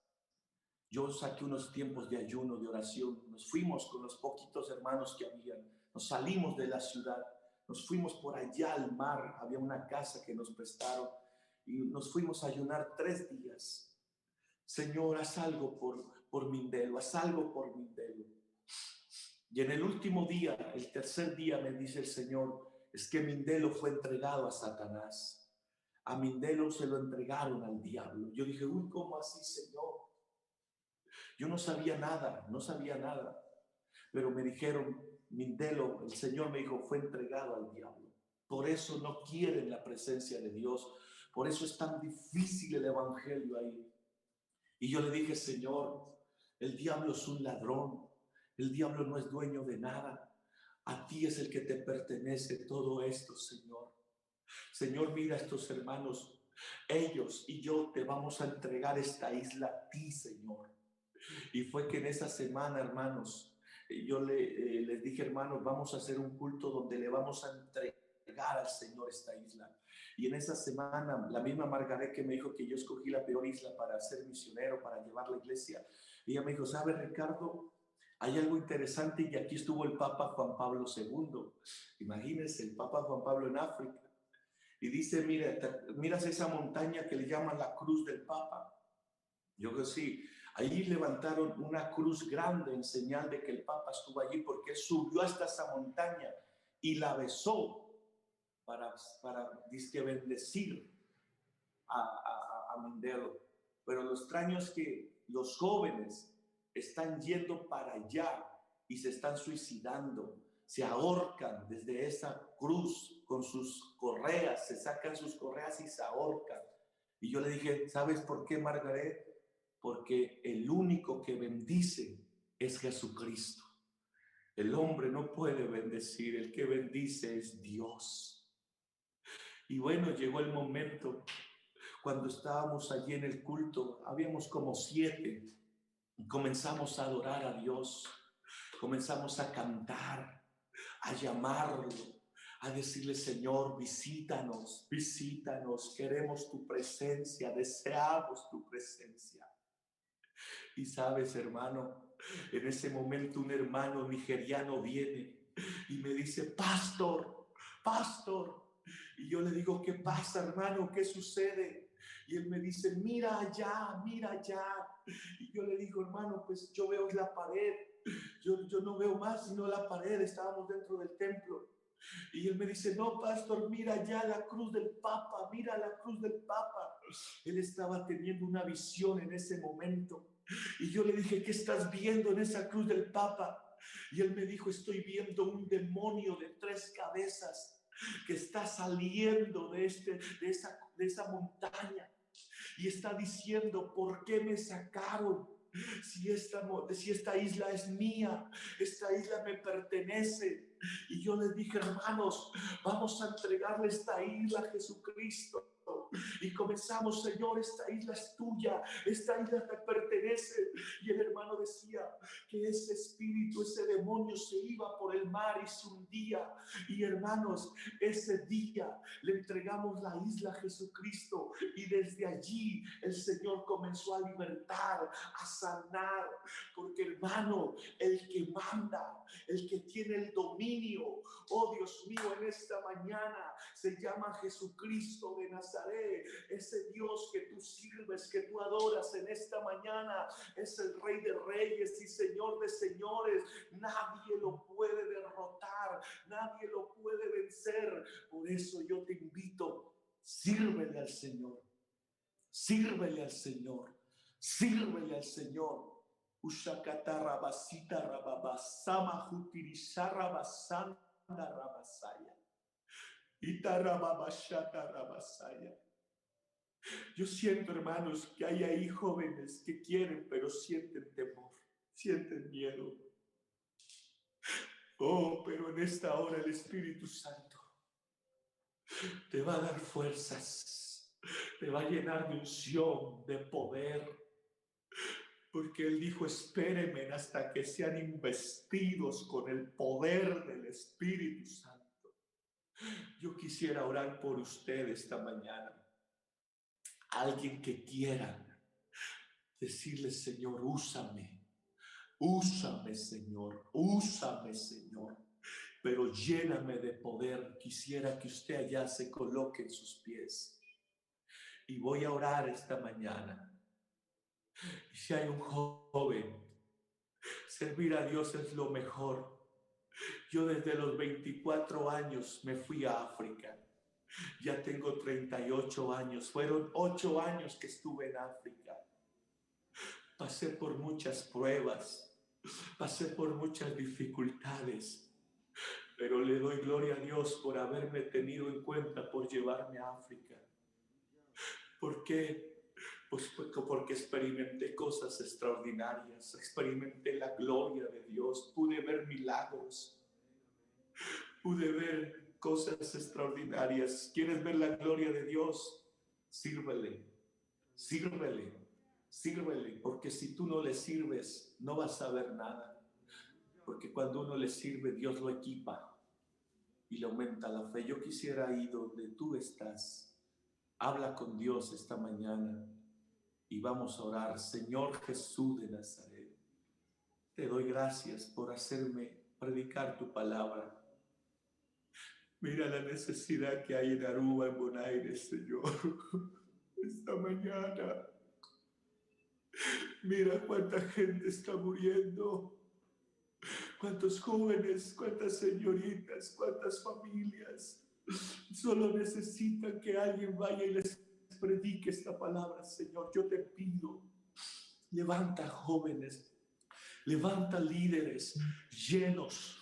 yo saqué unos tiempos de ayuno, de oración. Nos fuimos con los poquitos hermanos que habían. Nos salimos de la ciudad. Nos fuimos por allá al mar. Había una casa que nos prestaron. Y nos fuimos a ayunar 3 días. Señor, haz algo por Mindelo. Haz algo por Mindelo. Y en el último día, el tercer día, me dice el Señor, es que Mindelo fue entregado a Satanás. A Mindelo se lo entregaron al diablo. Yo dije, uy, ¿cómo así, Señor? Yo no sabía nada, no sabía nada. Pero me dijeron, Mindelo, el Señor me dijo, fue entregado al diablo. Por eso no quieren la presencia de Dios. Por eso es tan difícil el evangelio ahí. Y yo le dije, Señor, el diablo es un ladrón. El diablo no es dueño de nada. A ti es el que te pertenece todo esto, Señor. Señor, mira a estos hermanos. Ellos y yo te vamos a entregar esta isla a ti, Señor. Y fue que en esa semana, hermanos, yo les dije, hermanos, vamos a hacer un culto donde le vamos a entregar al Señor esta isla. Y en esa semana, la misma Margaret que me dijo que yo escogí la peor isla para ser misionero, para llevar la iglesia, ella me dijo, ¿sabe, Ricardo? Hay algo interesante y aquí estuvo el Papa Juan Pablo II. Imagínense, el Papa Juan Pablo en África. Y dice, mira, miras esa montaña que le llaman la cruz del Papa. Yo creo que sí. Allí levantaron una cruz grande en señal de que el Papa estuvo allí porque él subió hasta esa montaña y la besó para dizque bendecir a Mindelo. Pero lo extraño es que los jóvenes están yendo para allá y se están suicidando, se ahorcan desde esa cruz con sus correas, se sacan sus correas y se ahorcan. Y yo le dije, ¿sabes por qué, Margaret? Porque el único que bendice es Jesucristo. El hombre no puede bendecir, el que bendice es Dios. Y bueno, llegó el momento cuando estábamos allí en el culto, habíamos como 7, y comenzamos a adorar a Dios, comenzamos a cantar, a llamarlo, a decirle, Señor, visítanos, visítanos, queremos tu presencia, deseamos tu presencia. Y sabes, hermano, en ese momento un hermano nigeriano viene y me dice, pastor, pastor. Y yo le digo, ¿qué pasa, hermano? ¿Qué sucede? Y él me dice, mira allá, mira allá. Y yo le digo, hermano, pues yo veo la pared. Yo no veo más sino la pared. Estábamos dentro del templo. Y él me dice, no, pastor, mira allá la cruz del Papa, mira la cruz del Papa. Él estaba teniendo una visión en ese momento. Y yo le dije, ¿qué estás viendo en esa cruz del Papa? Y él me dijo, estoy viendo un demonio de 3 cabezas que está saliendo de esa montaña. Y está diciendo, ¿por qué me sacaron? Si esta isla es mía, esta isla me pertenece. Y yo les dije, hermanos, vamos a entregarle esta isla a Jesucristo. Y comenzamos, Señor, esta isla es tuya, esta isla te pertenece. Y el hermano decía que ese espíritu, ese demonio se iba por el mar y se hundía. Y hermanos, ese día le entregamos la isla a Jesucristo y desde allí el Señor comenzó a libertar, a sanar, porque hermano, el que manda, el que tiene el dominio, oh Dios mío, en esta mañana se llama Jesucristo de Nazaret. Ese Dios que tú sirves, que tú adoras en esta mañana, es el Rey de Reyes y Señor de Señores. Nadie lo puede derrotar, nadie lo puede vencer. Por eso yo te invito, sírvele al Señor, sírvele al Señor, sírvele al Señor. Ushakata rabasita rababasama jutirisha rabasanda rabasaya. Itarababashata rabasaya. Yo siento, hermanos, que hay ahí jóvenes que quieren, pero sienten temor, sienten miedo. Oh, pero en esta hora el Espíritu Santo te va a dar fuerzas, te va a llenar de unción, de poder, porque Él dijo, espérenme hasta que sean investidos con el poder del Espíritu Santo. Yo quisiera orar por usted esta mañana. Alguien que quiera decirle, Señor, úsame, úsame, Señor, úsame, Señor, pero lléname de poder. Quisiera que usted allá se coloque en sus pies. Y voy a orar esta mañana. Y si hay un joven, servir a Dios es lo mejor. Yo desde los 24 años me fui a África. Ya tengo 38 años. Fueron 8 años que estuve en África. Pasé por muchas pruebas. Pasé por muchas dificultades. Pero le doy gloria a Dios por haberme tenido en cuenta, por llevarme a África. ¿Por qué? Pues porque experimenté cosas extraordinarias, experimenté la gloria de Dios, pude ver milagros, pude ver cosas extraordinarias. ¿Quieres ver la gloria de Dios? Sírvele, sírvele, sírvele, porque si tú no le sirves, no vas a ver nada. Porque cuando uno le sirve, Dios lo equipa y le aumenta la fe. Yo quisiera ir donde tú estás. Habla con Dios esta mañana y vamos a orar. Señor Jesús de Nazaret, te doy gracias por hacerme predicar tu palabra. Mira la necesidad que hay en Aruba, en Bonaire, Señor, esta mañana. Mira cuánta gente está muriendo. Cuántos jóvenes, cuántas señoritas, cuántas familias solo necesitan que alguien vaya y les predique esta palabra, Señor. Yo te pido, levanta jóvenes, levanta líderes llenos.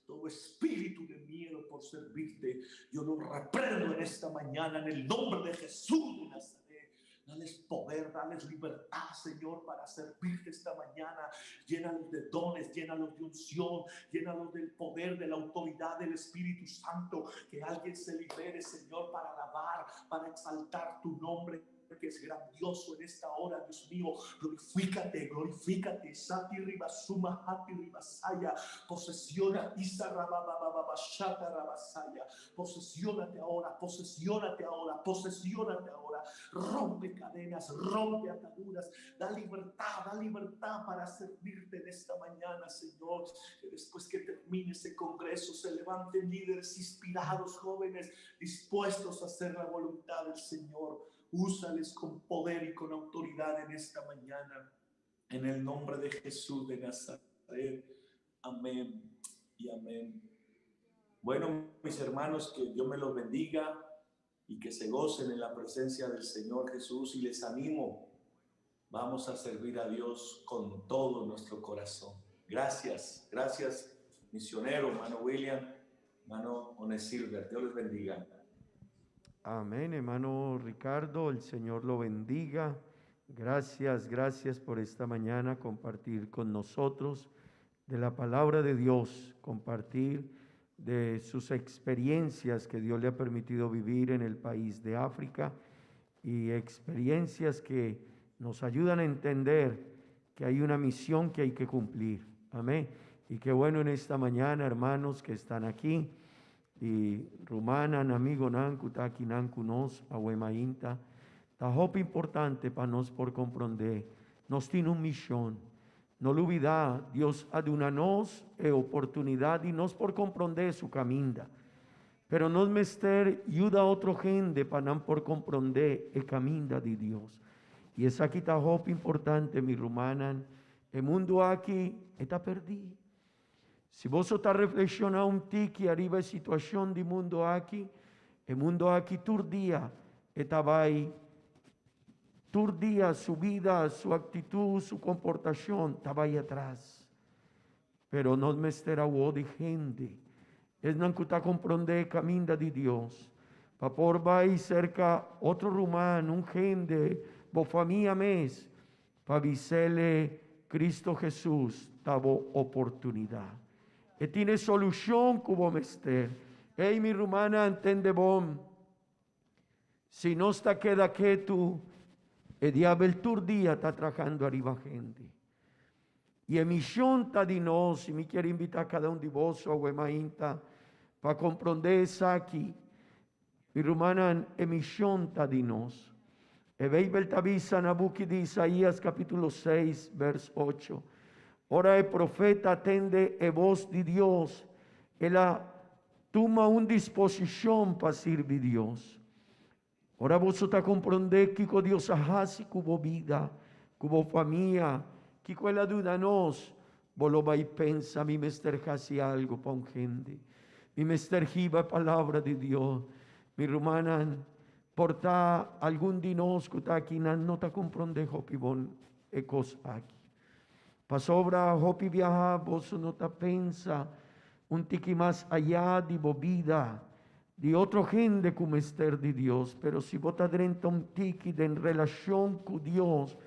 Todo espíritu de miedo por servirte, yo lo reprendo en esta mañana en el nombre de Jesús de Nazaret. Dales poder, dales libertad, Señor, para servirte esta mañana. Llénalos de dones, llénalos de unción, llénalos del poder, de la autoridad del Espíritu Santo. Que alguien se libere, Señor, para alabar, para exaltar tu nombre, que es grandioso en esta hora, Dios mío. Glorifícate, glorifícate. Sati ribasuma hati ribasaya. Posesiona isa rababababashata rabasaya. Posesiónate ahora, posesiónate ahora, posesiónate ahora. Rompe cadenas, rompe ataduras. Da libertad para servirte en esta mañana, Señor. Que después que termine ese congreso se levanten líderes inspirados, jóvenes, dispuestos a hacer la voluntad del Señor. Úsales con poder y con autoridad en esta mañana. En el nombre de Jesús de Nazaret. Amén y amén. Bueno, mis hermanos, que Dios me los bendiga y que se gocen en la presencia del Señor Jesús. Y les animo, vamos a servir a Dios con todo nuestro corazón. Gracias, gracias, misionero, hermano William, hermano Onesilver. Dios les bendiga. Amén, hermano Ricardo, el Señor lo bendiga. Gracias, gracias por esta mañana compartir con nosotros de la palabra de Dios, compartir de sus experiencias que Dios le ha permitido vivir en el país de África y experiencias que nos ayudan a entender que hay una misión que hay que cumplir. Amén. Y qué bueno en esta mañana, hermanos que están aquí. Y rumanan amigo nanku taki nanku nos awemainta ta hop importante para nos por comprender nos tiene un misión no lo olvida Dios aduna nos e oportunidad y nos por comprender su caminda pero nos mester ayuda a otro gente para nan por comprender el caminda de Dios y esa aquí ta hop importante mi rumanan el mundo aquí está perdido. Si vos estás reflexionando un tiki arriba de situación de mundo aquí, el mundo aquí turdía, estaba ahí, turdía su vida, su actitud, su comportación, estaba ahí atrás. Pero no me estera de gente, es no que está comprende el camino de Dios. Pa por vai cerca otro rumano, un gente, bo familia mes, pa visele Cristo Jesús, tavo oportunidad. E tiene solución como mester. Hey, mi rumana, entende bom. Si no está queda que tú, el diablo tur día está trabajando arriba gente. Y emisión está de nos, y me quiere invitar a cada uno de vos, a Huemainta, para comprender esa aquí. Mi rumana, emisión está de nos. E veibel tavisa nabuki de Isaías capítulo 6, verso 8. Ora el profeta atende e voz de Dios, él toma una disposición para servir a Dios. Ora vosso ta comprende Kiko Dios ahasi kubo vida, kubo famia, Kiko ela duda nos, bolo vai pensa mi mester hasi algo pa un gente. Mi mester hiba palabra de Dios. Mi rumanan, porta algún dinos kuta kinan no ta comprende hopi bon ekos aquí. Pasobra hopi viaja, vos no ta pensa un tiki más allá de vida, de otro gente como ester de Dios, pero si vos ta drenta un tiki de en relación con Dios,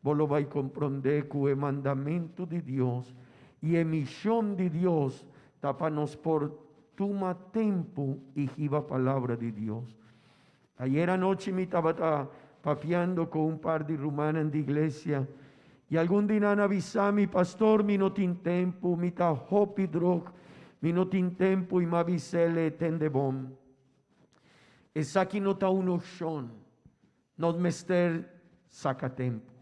vos lo vais a comprender que el mandamiento de Dios y emisión de Dios tapanos por tuma tiempo y jiba palabra de Dios. Ayer anoche me estaba papeando con un par de rumanas de iglesia y algún día avisaba mi pastor, mi no tin tempo, mi ta hopi drog, mi no tin tempo y ma avisele tende bom. Esa aquí no ta un opción, no mester saca tempo.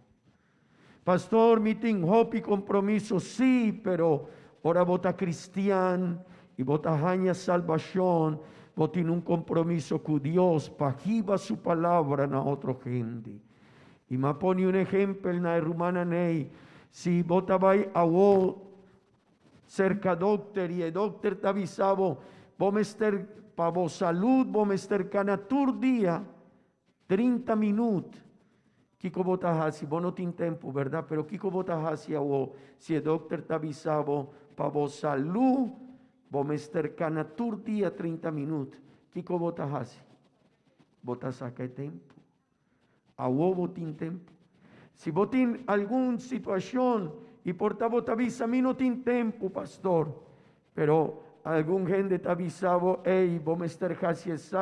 Pastor, mi tin hopi compromiso, sí, pero ora vota cristian y vota haña salvación, vota en un compromiso con Dios, pajiba su palabra na otro gente. Y me pone un ejemplo en la rumana nei, si vota vai a wo cerca doctor y el doctor te avisaba, vos mester pa vos salud, vos mester canatur día, 30 minutos. Kiko vota hasi, vos no tin tempo, ¿verdad? Pero Kiko vota hasi a wo, si el doctor te avisaba, pa vos salud, vos mester canatur día, 30 minutos. Kiko vota hasi, vota saca el tempo. A vos tin tempo. Si vos tin alguna situación y por vos te avisa, a mí no tin tempo, pastor, pero algún gente te avisaba, hey, vos me estar hasi es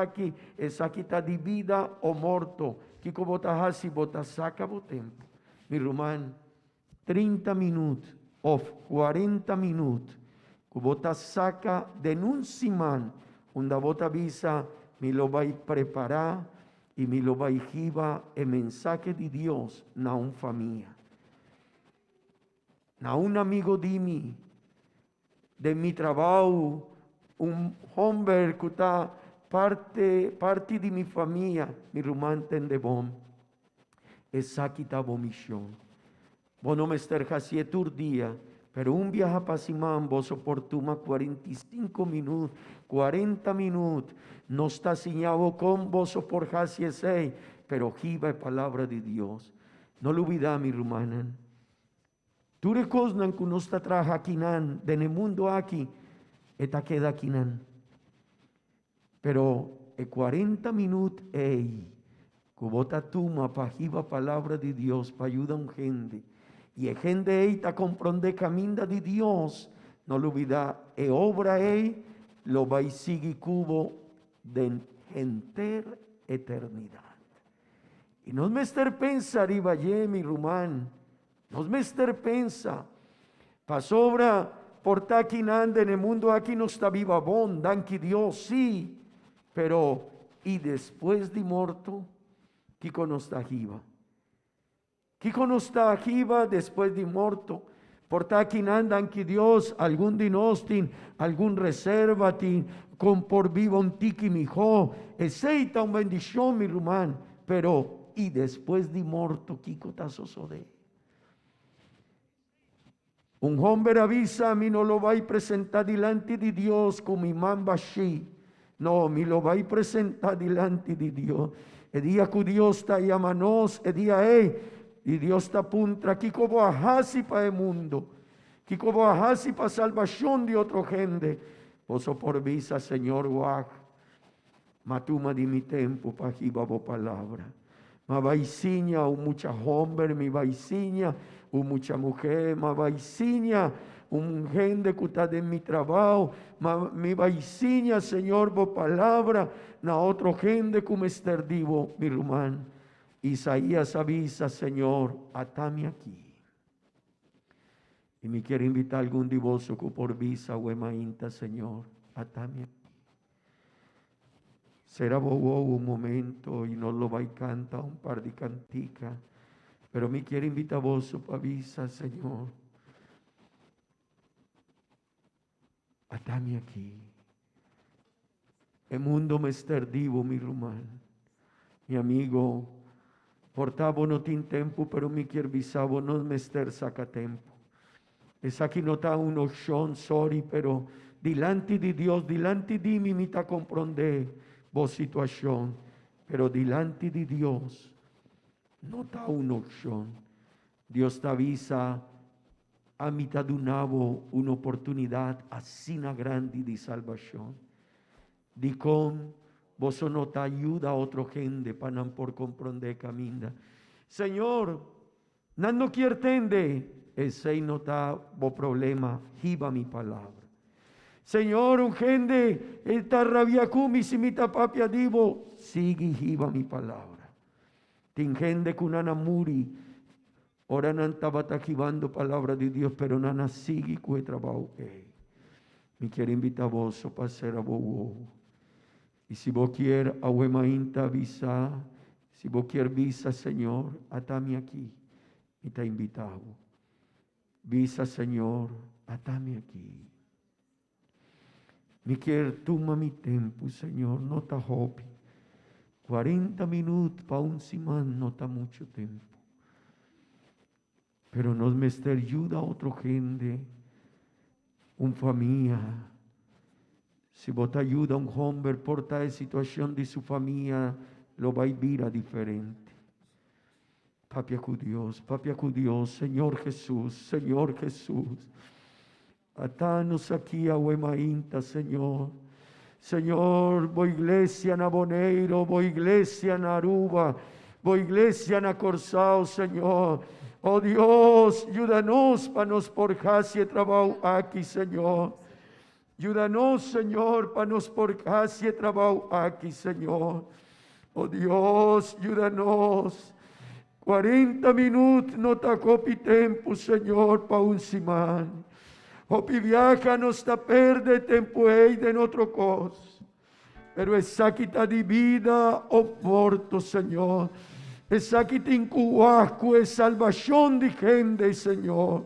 aquí está de vida o muerto. Kiko vos hasi, vos saca vos tempo. Mi rumán, 30 minutos o 40 minutos, que vos saca de un simán, donde vos te avisa, me lo va a preparar, y me lo va a jiba el mensaje de Dios na un familia. Na un amigo de mi trabajo, un hombre que está parte de mi familia, mi rumante de bom. Esa quita misión. Vos no me esterjas 7 días, pero un viaje para Simán, vos soportuma 45 minutos, 40 minutos. No está enseñado con vos por casi 6, pero jiba es palabra de Dios. No lo olvides, mi rumana. Tú recosnan que no está traja aquí, de en el mundo aquí, esta queda aquí. Pero 40 minutos, que vos tuma para jiba palabra de Dios, para ayudar a un gente. Y el gente está comprende camino de Dios. No lo olvides, obra lo va a seguir cubo de enter eternidad. Y no me ester pensa arriba mi rumán, no me ester pensa, pa sobra por aquí nanda en el mundo aquí no está viva bon, dan que Dios sí, pero y después de muerto, Kiko no está jiba. Kiko no está jiba después de muerto. Por aquí andan que Dios algún dinostin, algún reserva con por vivo un tiki mijo, aceita una bendición mi rumán, pero y después de muerto Kiko tasosode. Un hombre avisa a mí no lo va a presentar delante de Dios como imán bashi, no, me lo va a presentar delante de Dios. El día que Dios está llamándonos, el día y Dios te apunta aquí como ahasi para el mundo, aquí como ahasi para salvación de otra gente. Vos por visa, Señor, guaj, matuma de mi tiempo para jiba vos palabra. Ma vaiciña o mucha hombre, mi vaiciña o mucha mujer, ma vaiciña un gente que está de mi trabajo, mi vaiciña, Señor, vos palabra, na otro gente como estar divo, mi rumán. Isaías avisa, Señor, atame aquí. Y me quiere invitar algún divoso que por visa o emainta, Señor, atame aquí. Será bobo un momento y no lo va y canta un par de canticas, pero me quiere invitar vos para visa, Señor, atame aquí. El mundo me está divo, mi rumán. mi amigo, portavo no tin tempo, pero mi bisavo non mester saca tempo. Es aquí no ta uno shon, sorry, pero dilanti di Dios, dilanti di mi ta comprende vos situación, pero dilanti di Dios, no ta uno shon. Dios te avisa a mitad de un nabo una oportunidad así grande de salvación. Di con vos no te ayuda a otro gente para por comprender caminda. Señor, no quiere entender, ese no está bo problema, jiba mi palabra. Señor, un gente está rabia cumi si mi tapapia divo, sigue jiba mi palabra. Tin gente kunana muri, ora nan estaba jibando palabra de Dios, pero nana sigue que trabajo. Me quiero invitar a vos para ser abogo. Y si vos quieres, ahuemainta visa, si vos quieres visa, Señor, atame aquí. Y te invitado. Visa, Señor, atame aquí. Me quiero toma mi tiempo, Señor, no te hopi. 40 minutos para un simán no está mucho tiempo. Pero nos me está ayuda a otra gente, una familia. Si vos te ayuda a un hombre por tal situación de su familia, lo va a vivir diferente. Papia con Dios, Señor Jesús, Señor Jesús. Atanos aquí a Huemainta, Señor. Señor, voy iglesia na Boneiro, voy iglesia na Aruba, voy iglesia na Corsao, Señor. Oh Dios, ayúdanos para nos porjar y trabajo aquí, Señor. Ayúdanos, Señor, para nos porjar y trabajo aquí, Señor. Oh Dios, ayúdanos. 40 minutos no te copi tiempo, Señor, para un simán. Hopi viaja no está perde tempo de otro cos. Pero esa quita de vida o porto, Señor. Esa quita incuasco es salvación de gente, Señor.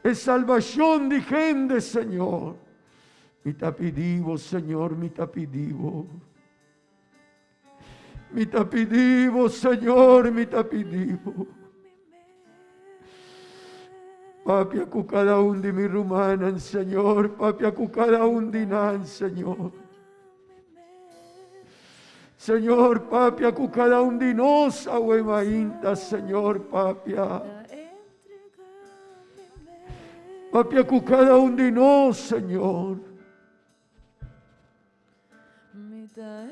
Es salvación de gente, Señor. Mi te pedimos, Señor, mi te pedimos. Mi te pedimos, Señor, mi te pedimos. Papia cu cada un de mi rumanan, Señor. Papia cu cada un de nan, Señor. Señor, papia cu cada un de nos, ahuemainta, Señor, papia. Papia cu cada un de nos, Señor. Me da